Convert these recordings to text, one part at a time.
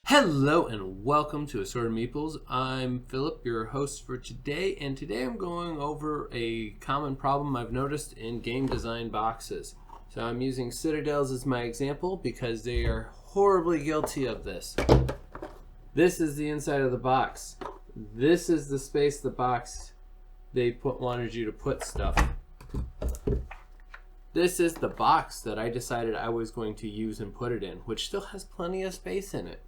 Hello and welcome to Assorted Meeples. I'm Phillip, your host for today, and today I'm going over a common problem I've noticed in game design boxes. So I'm using Citadels as my example because they are horribly guilty of this. This is the inside of the box. This is the space the box they wanted you to put stuff. This is the box that I decided I was going to use and put it in, which still has plenty of space in it.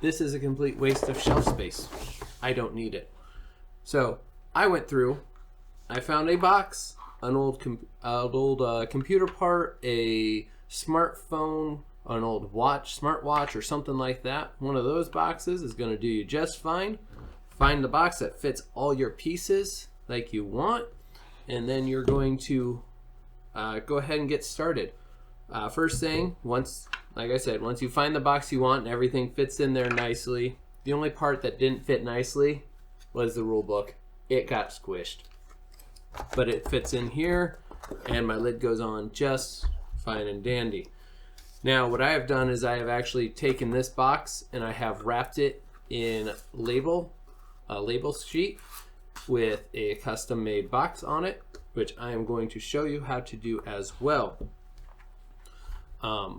This is a complete waste of shelf space. I don't need it. So I went through, I found a box, an old computer part, a smartphone, an old smartwatch or something like that. One of those boxes is going to do you just fine. Find the box that fits all your pieces like you want, and then you're going to go ahead and get started. First thing, like I said, once you find the box you want and everything fits in there nicely, the only part that didn't fit nicely was the rule book. It got squished. But it fits in here, and my lid goes on just fine and dandy. Now, what I have done is I have actually taken this box and I have wrapped it in a label sheet with a custom-made box on it, which I am going to show you how to do as well.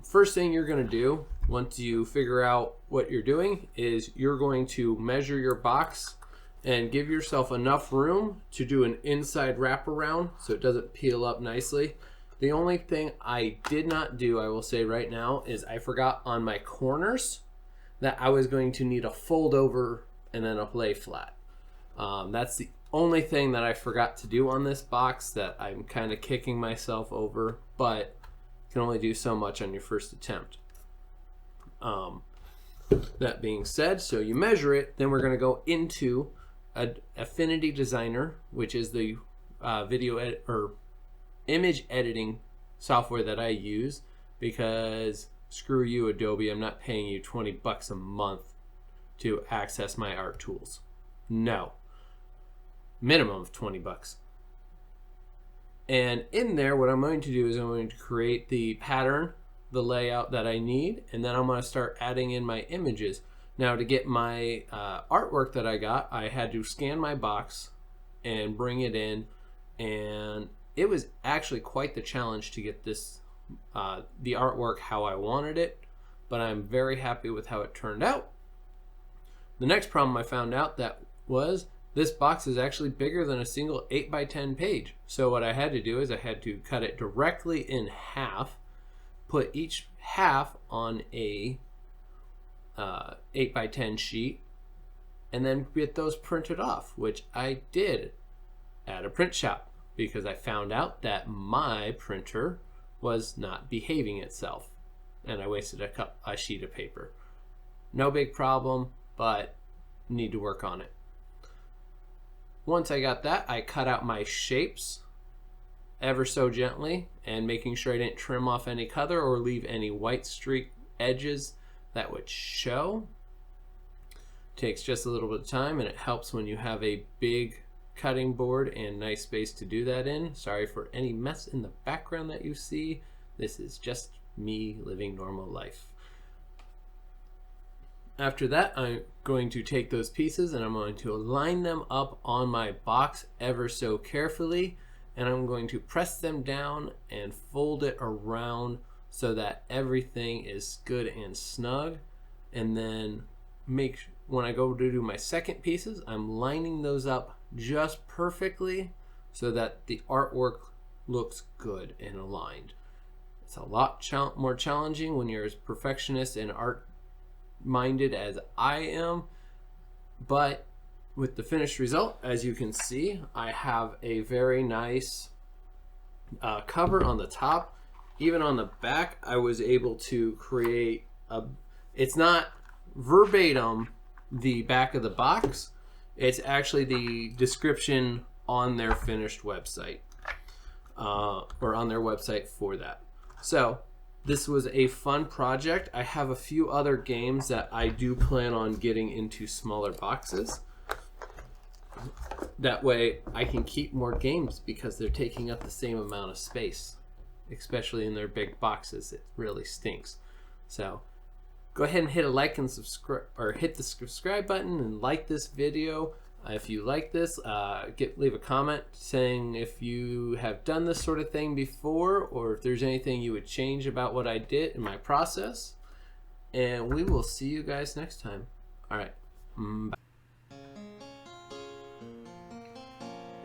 First thing you're going to do once you figure out what you're doing is you're going to measure your box and give yourself enough room to do an inside wraparound so it doesn't peel up nicely. The only thing I did not do, I will say right now, is I forgot on my corners that I was going to need a fold over and then a lay flat. That's the only thing that I forgot to do on this box that I'm kind of kicking myself over, but can only do so much on your first attempt. That being said, so you measure it, then we're going to go into Affinity Designer, which is the image editing software that I use, because screw you, Adobe, I'm not paying you $20 a month to access my art tools. No. Minimum of $20. And in there, what I'm going to do is I'm going to create the pattern, the layout that I need, and then I'm going to start adding in my images. Now, to get my artwork that I got, I had to scan my box and bring it in, and it was actually quite the challenge to get this, the artwork how I wanted it, but I'm very happy with how it turned out. The next problem I found out that was this box is actually bigger than a single 8x10 page. So what I had to do is I had to cut it directly in half, put each half on a 8x10 sheet, and then get those printed off, which I did at a print shop because I found out that my printer was not behaving itself and I wasted a sheet of paper. No big problem, but need to work on it. Once I got that, I cut out my shapes ever so gently and making sure I didn't trim off any color or leave any white streak edges that would show. Takes just a little bit of time, and it helps when you have a big cutting board and nice space to do that in. Sorry for any mess in the background that you see. This is just me living normal life. After that, I'm going to take those pieces and I'm going to line them up on my box ever so carefully, and I'm going to press them down and fold it around so that everything is good and snug. And then when I go to do my second pieces, I'm lining those up just perfectly so that the artwork looks good and aligned. It's a lot more challenging when you're as perfectionist and art minded as I am, but with the finished result, as you can see, I have a very nice cover on the top. Even on the back, I was able to create it's not verbatim the back of the box, it's actually the description on their finished website, or on their website for that. So this was a fun project. I have a few other games that I do plan on getting into smaller boxes. That way I can keep more games because they're taking up the same amount of space, especially in their big boxes. It really stinks. So Go ahead and hit a like and subscribe, or hit the subscribe button and like this video. If you like this, leave a comment saying if you have done this sort of thing before, or if there's anything you would change about what I did in my process. And we will see you guys next time. All right. Bye.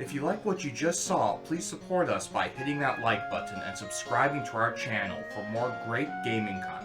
If you like what you just saw, please support us by hitting that like button and subscribing to our channel for more great gaming content.